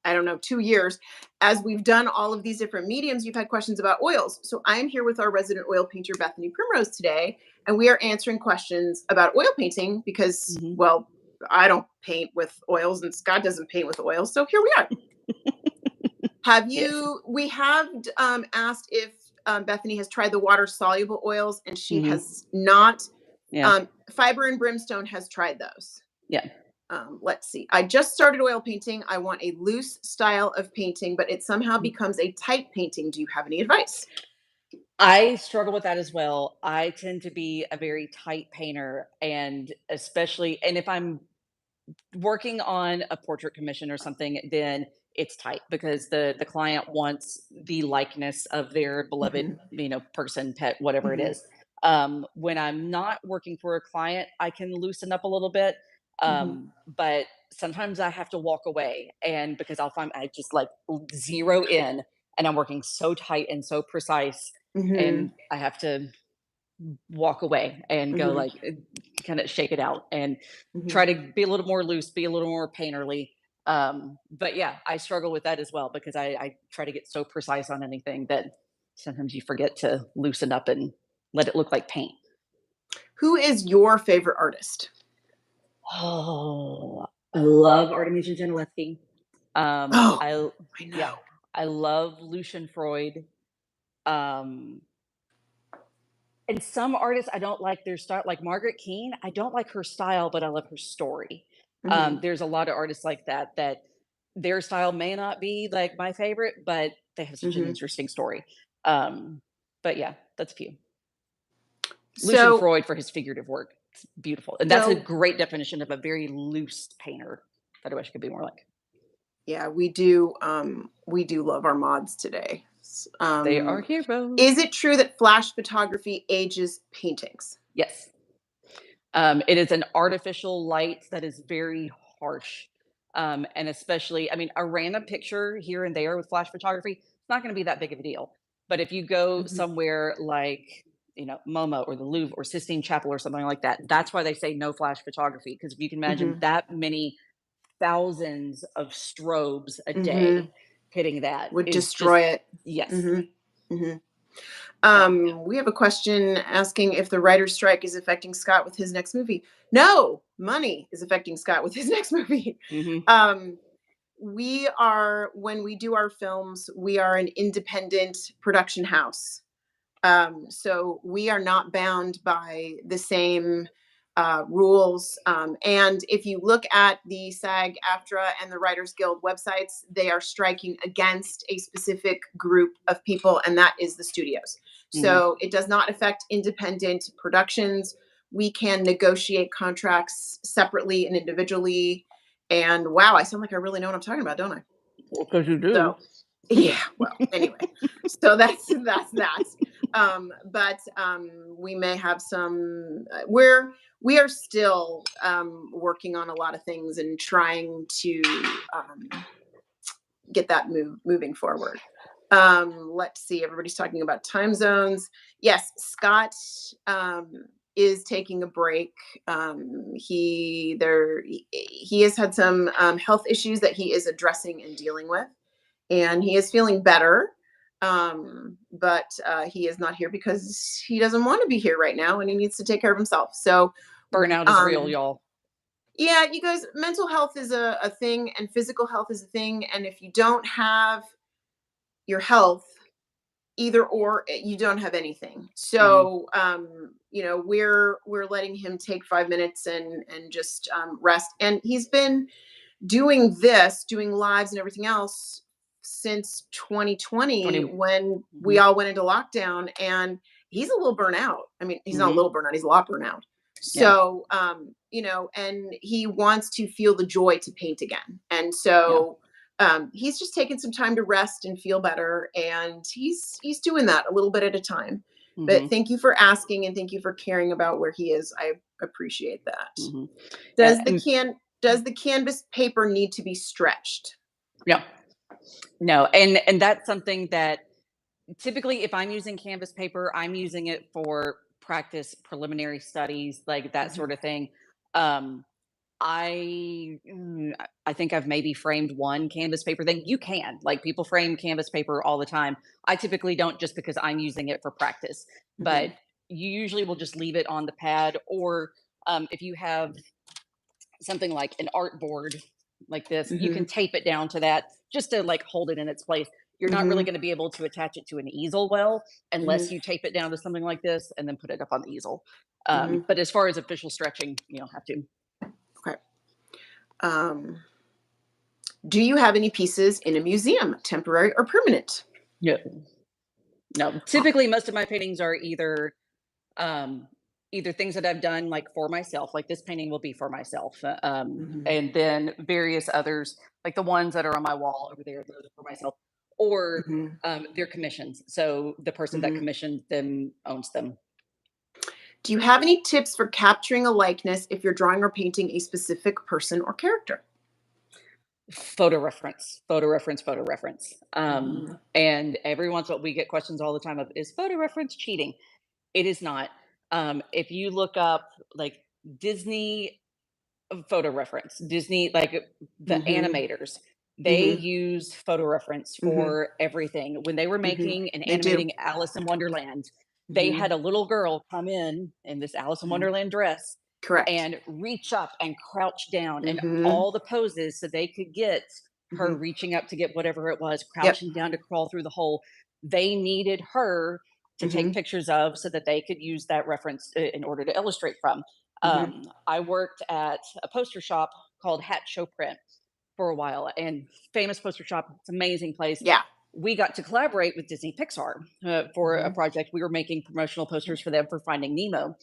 I don't know, 2 years, as we've done all of these different mediums, you've had questions about oils. So I'm here with our resident oil painter, Bethany Primrose, today, and we are answering questions about oil painting because, Mhm. well, I don't paint with oils and Scott doesn't paint with oils. So here we are. Yes. We have asked if Bethany has tried the water soluble oils, and she Mhm. has not. Yeah. Fiber and Brimstone has tried those. Yeah. Let's see. I just started oil painting. I want a loose style of painting, but it somehow becomes a tight painting. Do you have any advice? I struggle with that as well. I tend to be a very tight painter, and especially and if I'm working on a portrait commission or something, then it's tight because the client wants the likeness of their beloved, Mhm, person, pet, whatever it mhm, is. When I'm not working for a client, I can loosen up a little bit. mhm, But sometimes I have to walk away and because I'll find I just like zero in and I'm working so tight and so precise mhm, and I have to walk away and go mhm, like kind of shake it out and mhm. try to be a little more loose, be a little more painterly. But yeah, I struggle with that as well because I try to get so precise on anything that sometimes you forget to loosen up and let it look like paint. Who is your favorite artist? Oh, I love Artemisia Gentileschi. Oh, I Yeah, know. I love Lucian Freud. Um, And some artists, I don't like their style, like Margaret Keane, I don't like her style, but I love her story. Mhm, There's a lot of artists like that, that their style may not be like my favorite, but they have such an mhm. interesting story. Um, but yeah, that's a few. Lucian So Freud for his figurative work. It's beautiful. And that's a so great definition of a very loose painter that I wish I could be more like. yeah, we do love our mods today. They are heroes. Is it true that flash photography ages paintings? Yes. It is an artificial light that is very harsh. And especially, I mean, a random picture here and there with flash photography, it's not going to be that big of a deal. But if you go Mhm, somewhere like, MoMA or the Louvre or Sistine Chapel or something like that, that's why they say no flash photography. Because if you can imagine mhm, that many thousands of strobes a mhm. day hitting that Would is just, destroy it. yes. Mhm, mhm. Yeah. We have a question asking if the writer's strike is affecting Scott with his next movie. No, money is affecting Scott with his next movie. Hmm. Um, we are when we do our films, we are an independent production house. So we are not bound by the same rules. And if you look at the SAG AFTRA and the Writers Guild websites, they are striking against a specific group of people, and that is the studios. Hmm. So it does not affect independent productions. We can negotiate contracts separately and individually. And wow, I sound like I really know what I'm talking about, don't I? Because you do. So yeah, well, anyway. So that's that. But we may have some we are still working on a lot of things and trying to get that moving forward. Let's see, everybody's talking about time zones. Yes, Scott is taking a break. He has had some health issues that he is addressing and dealing with, and he is feeling better. But he is not here because he doesn't want to be here right now, and he needs to take care of himself. So, Burnout is real, um, y'all. yeah, you guys, mental health is a thing, and physical health is a thing. And if you don't have your health, either or, you don't have anything. Hmm. So, we're letting him take 5 minutes and just rest. And he's been doing lives and everything else since 2020 20. when we Mhm. all went into lockdown, and he's a little burnout. I mean, he's not a Mhm. little burnout, he's a lot burnout. Yeah. So, and he wants to feel the joy to paint again. And Yeah. so he's just taking some time to rest and feel better, and he's doing that a little bit at a time. But Mhm. thank you for asking, and thank you for caring about where he is. I appreciate that. Mhm. Does the And can does the canvas paper need to be stretched? no, no, and that's something that typically, if I'm using canvas paper, I'm using it for practice, preliminary studies, like that Mhm, sort of thing. Um, I think I've maybe framed one canvas paper thing. You can like people frame canvas paper all the time. I typically don't just because I'm using it for practice, but mhm, you usually will just leave it on the pad or if you have something like an art board like this, you can mhm, tape it down to that just to like hold it in its place. You're not really mhm, going to be able to attach it to an easel well unless mhm, you tape it down to something like this and then put it up on the easel. mhm. But as far as official stretching, you don't have to. Okay. Um, do you have any pieces in a museum, temporary or permanent? Yeah. No. Typically, most of my paintings are either things that I've done like for myself, like this painting will be for myself, and then various others, like the ones that are on my wall over there, those are for myself, or they're commissions. So the person that commissioned them owns them. Do you have any tips for capturing a likeness if you're drawing or painting a specific person or character? Photo reference, photo reference, photo reference. Mhm. And every once in a while, we get questions all the time of, is photo reference cheating? It is not. If you look up like Disney photo reference, Disney, like the Mhm. animators, they Mhm. use photo reference Mhm. for everything. When they were Mhm. making and They do. animating Alice in Wonderland, they Mhm. had a little girl come in this Alice in Mhm. Wonderland dress Correct. and reach up and crouch down and Mhm. all the poses so they could get her Mhm. reaching up to get whatever it was, Yep. crouching down to crawl through the hole. They needed her to take Mhm. pictures of so that they could use that reference in order to illustrate from. Mhm. I worked at a poster shop called Hat Show Print for a while, and famous poster shop. It's an amazing place. Yeah. We got to collaborate with Disney Pixar for a Mhm. project. We were making promotional posters for them for Finding Nemo,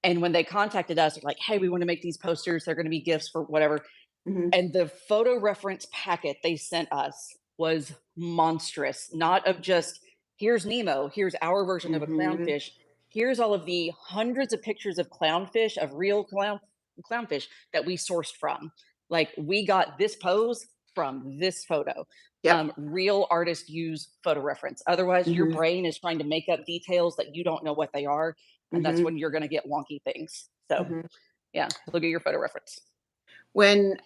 and when they contacted us, they're like, "Hey, we want to make these posters. They're going to be gifts for whatever." Mhm. And the photo reference packet they sent us was monstrous. Not of just, here's Nemo, here's our version of a Mhm. clownfish, here's all of the hundreds of pictures of clownfish, of real clownfish that we sourced from. Like, we got this pose from this photo. Yep. Real artists use photo reference. Otherwise, your Mhm. brain is trying to make up details that you don't know what they are. And that's Mhm. when you're going to get wonky things. So, Mhm. yeah, look at your photo reference. When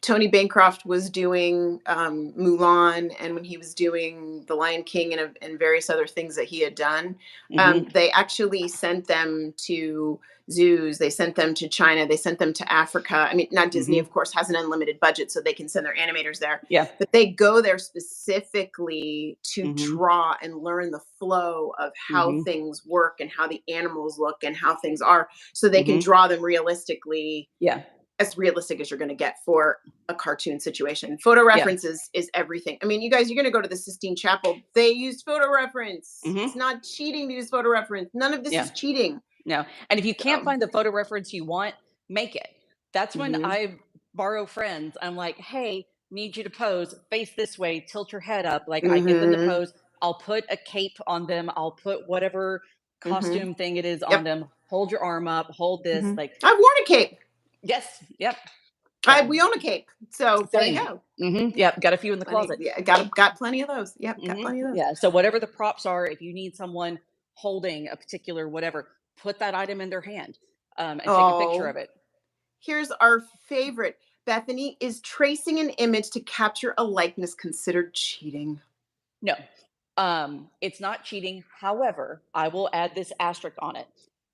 Tony Bancroft was doing Mulan, and when he was doing The Lion King, and various other things that he had done, Hmm. they actually sent them to zoos. They sent them to China. They sent them to Africa. I mean, not Disney, Hmm. of course, has an unlimited budget, so they can send their animators there. Yeah. But they go there specifically to Mhm. draw and learn the flow of how Mhm. things work and how the animals look and how things are, so they can Mhm. draw them realistically, Yeah. as realistic as you're going to get for a cartoon situation. Photo Yeah. references is everything. I mean, you guys, you're going to go to the Sistine Chapel. They used photo reference. Mhm. It's not cheating to use photo reference. None of this Yeah. is cheating. No. And if you can't So, find the photo reference you want, make it. That's when hmm I borrow friends. I'm like, "Hey, need you to pose, face this way, tilt your head up." Like, I get them to hmm pose. I'll put a cape on them. I'll put whatever hmm costume thing it is on yep. them. Hold your arm up, hold this, like, I've worn a cape. yes, yep. So, We own a cape. So there you same. go. Yep, got a few in the Plenty. closet. Yeah, got plenty of those. Yep, got plenty of those. Yeah. So whatever the props are, if you need someone holding a particular whatever, put that item in their hand, and take a picture Oh, of it. here's our favorite. Bethany, is tracing an image to capture a likeness considered cheating? No, it's not cheating. However, I will add this asterisk on it.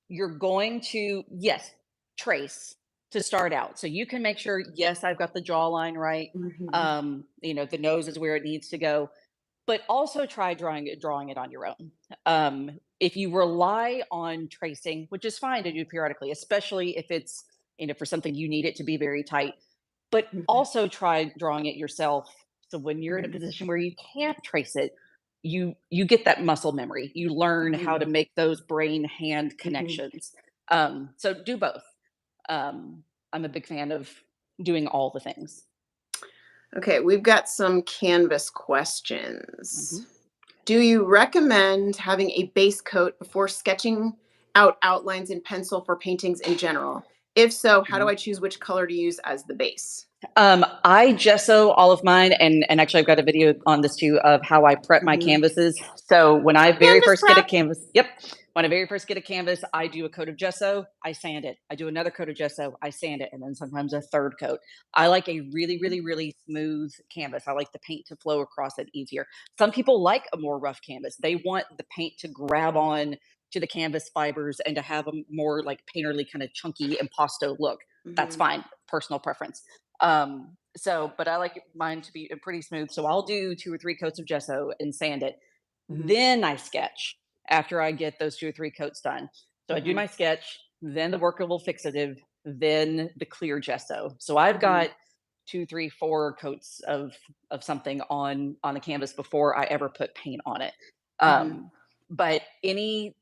You're going to, yes, trace to start out. So you can make sure, yes, I've got the jawline right. Mhm. The nose is where it needs to go, but also try drawing it on your own. If you rely on tracing, which is fine to do periodically, especially if it's, for something you need it to be very tight, but Mhm. also try drawing it yourself. So when you're in a Mhm. position where you can't trace it, you get that muscle memory. You learn how to Mhm. make those brain hand Mhm. connections. So do both. I'm a big fan of doing all the things. Okay, we've got some Canvas Hmm. questions. Do you recommend having a base coat before sketching out outlines in pencil for paintings in general? If so, how do I choose which color to use as the base? I gesso all of mine, and actually, I've got a video on this too of how I prep my Mhm. canvases. So when I very Canvas first get a prep. canvas, yep, when I very first get a canvas, I do a coat of gesso, I sand it. I do another coat of gesso, I sand it, and then sometimes a third coat. I like a really, really, really smooth canvas. I like the paint to flow across it easier. Some people like a more rough canvas. They want the paint to grab on to the canvas fibers and to have a more like painterly kind of chunky impasto look. That's Mhm. fine, personal preference. But I like mine to be pretty smooth. So I'll do 2 or 3 coats of gesso and sand it. Mhm. Then I sketch after I get those 2 or 3 coats done. So I do Mhm. my sketch, then the workable fixative, then the clear gesso. So I've Mhm. got 2, 3, 4 coats of something on the canvas before I ever put paint on it. But a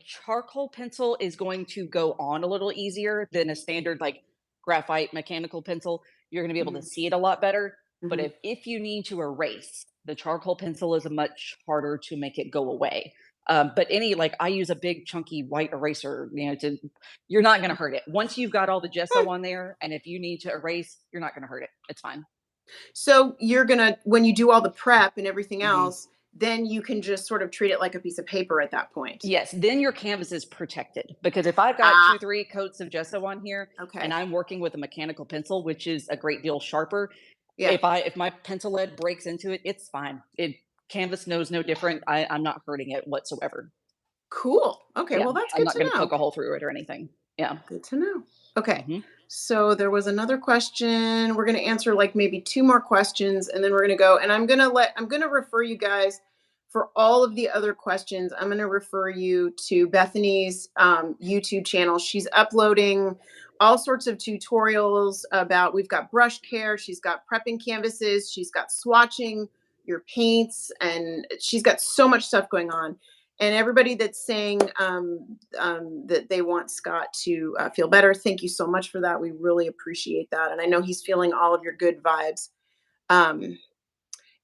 charcoal pencil is going to go on a little easier than a standard like graphite mechanical pencil. You're going to be able to see it a lot better. But if you need to erase, the charcoal pencil is much harder to make it go away. But I use a big chunky white eraser, you're not going to hurt it. Once you've got all the gesso on there, and if you need to erase, you're not going to hurt it. It's fine. So you're gonna, when you do all the prep and everything else, then you can just sort of treat it like a piece of paper at that point. Yes, then your canvas is protected, because if I've got 2-3 coats of gesso on here, and I'm working with a mechanical pencil, which is a great deal sharper, if my pencil lead breaks into it, it's fine. Canvas knows no different. I'm not hurting it whatsoever. Cool. Okay, well, that's good to know. I'm not going to poke a hole through it or anything. Yeah. Good to know. Okay. So there was another question. We're going to answer like maybe 2 more questions, and then we're going to go. And I'm going to refer you guys for all of the other questions. I'm going to refer you to Bethany's YouTube channel. She's uploading all sorts of tutorials about, we've got brush care. She's got prepping canvases. She's got swatching your paints, and she's got so much stuff going on. And everybody that's saying that they want Scott to feel better, thank you so much for that. We really appreciate that. And I know he's feeling all of your good vibes.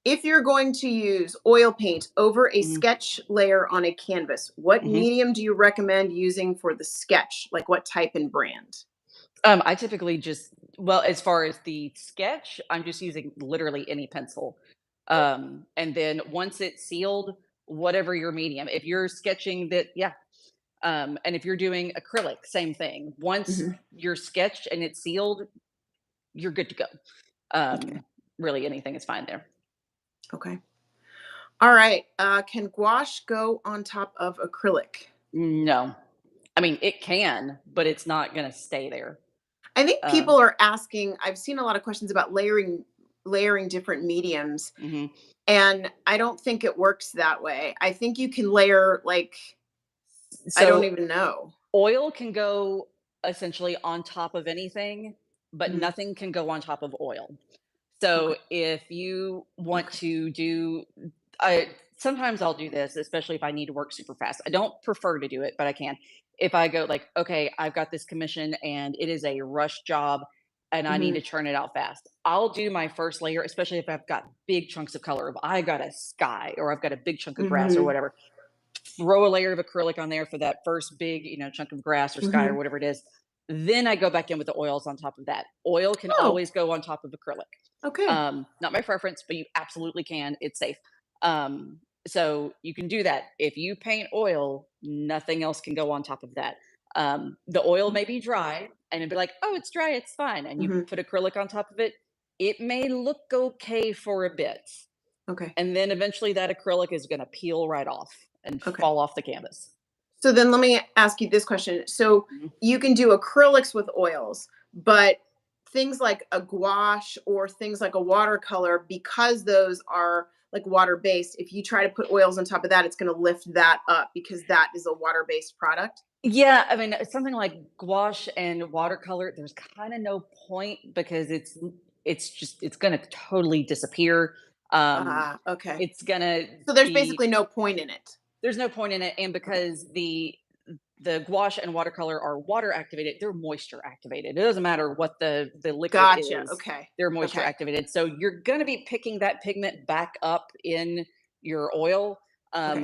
If you're going to use oil paint over a sketch layer on a canvas, what medium do you recommend using for the sketch? Like what type and brand? I typically as far as the sketch, I'm just using literally any pencil. And then once it's sealed, whatever your medium, if you're sketching that, and if you're doing acrylic, same thing. Once you're sketched and it's sealed, you're good to go. Really anything is fine there. Okay. All right. Can gouache go on top of acrylic? No. I mean, it can, but it's not going to stay there. I think people are asking, I've seen a lot of questions about layering different mediums. And I don't think it works that way. I think you can layer I don't even know. Oil can go essentially on top of anything, but nothing can go on top of oil. So if you want to do, sometimes I'll do this, especially if I need to work super fast. I don't prefer to do it, but I can. If I go okay, I've got this commission and it is a rush job and I need to churn it out fast, I'll do my first layer, especially if I've got big chunks of color. If I got a sky or I've got a big chunk of grass or whatever, throw a layer of acrylic on there for that first big, chunk of grass or sky or whatever it is. Then I go back in with the oils on top of that. Oil can always go on top of acrylic. Okay. Not my preference, but you absolutely can. It's safe. So you can do that. If you paint oil, nothing else can go on top of that. The oil may be dry and it'd be like, oh, it's dry, it's fine. And you put acrylic on top of it. It may look okay for a bit. Okay. And then eventually that acrylic is going to peel right off and fall off the canvas. So then let me ask you this question. So you can do acrylics with oils, but things like a gouache or things like a watercolor, because those are like water-based, if you try to put oils on top of that, it's going to lift that up because that is a water-based product. Yeah, I mean, something like gouache and watercolor, there's kind of no point because it's going to totally disappear. Okay. It's going to So there's basically no point in it. There's no point in it, and because the gouache and watercolor are water activated, they're moisture activated. It doesn't matter what the liquid is. Okay. They're moisture activated. So you're going to be picking that pigment back up in your oil,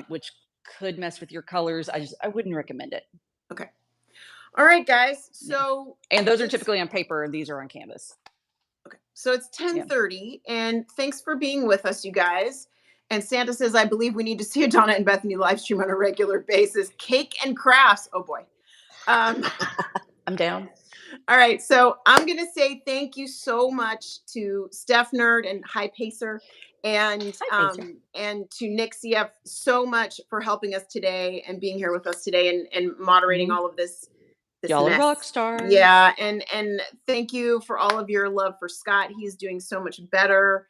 which could mess with your colors. I wouldn't recommend it. Okay. All right, guys. So and those are typically on paper, and these are on canvas. Okay. So it's 10:30, and thanks for being with us, you guys. And Santa says, I believe we need to see a Donna and Bethany live stream on a regular basis. Cake and crafts. Oh, boy. I'm down. All right. So I'm going to say thank you so much to Steph Nerd and High Pacer and to Nick CF so much for helping us today and being here with us today and moderating all of this. Y'all are rock stars. Yeah. And thank you for all of your love for Scott. He's doing so much better.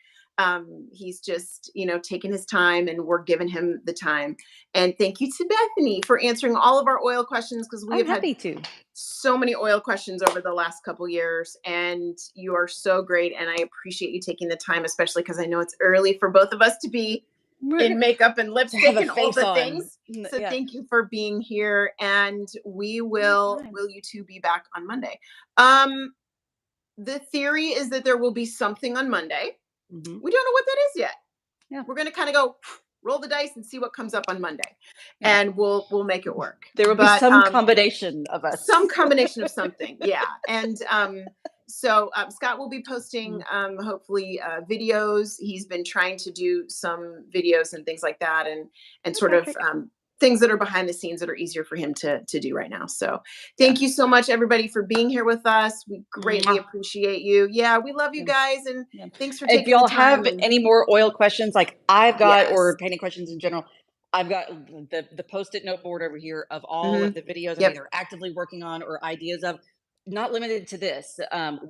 He's just, taking his time, and we're giving him the time. And thank you to Bethany for answering all of our oil questions, because we have had so many oil questions over the last couple years, and you are so great. And I appreciate you taking the time, especially because I know it's early for both of us to be in makeup and lipstick and all the on. things. So thank you for being here, and will you two be back on Monday? The theory is that there will be something on Monday. We don't know what that is yet. Yeah. We're going to kind of go roll the dice and see what comes up on Monday, and we'll make it work. There will be some combination of us. Some combination of something. Yeah. And so Scott will be posting hopefully videos. He's been trying to do some videos and things like that, and sort of things that are behind the scenes that are easier for him to do right now. So thank you so much, everybody, for being here with us. We greatly appreciate you. Yeah, we love you guys, and thanks for taking the time. If y'all have any more oil questions like I've got, or painting questions in general, I've got the Post-it note board over here of all of the videos I'm either actively working on or ideas of. Not limited to this.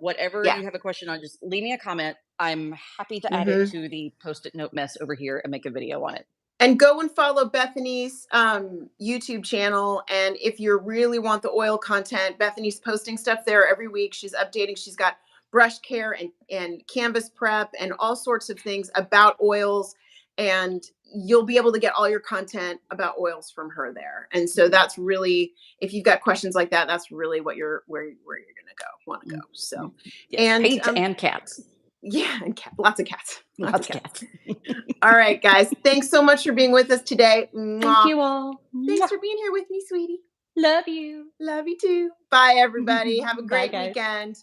Whatever you have a question on, just leave me a comment. I'm happy to add it to the Post-it note mess over here and make a video on it. And go and follow Bethany's YouTube channel. And if you really want the oil content, Bethany's posting stuff there every week. She's updating. She's got brush care and canvas prep and all sorts of things about oils. And you'll be able to get all your content about oils from her there. And so that's really, if you've got questions like that, that's really what where you're want to go. So and paint and cats. Yeah, and lots of cats. Lots of cats. All right, guys. Thanks so much for being with us today. Thank you all. Thanks for being here with me, sweetie. Love you. Love you too. Bye, everybody. Have a great weekend.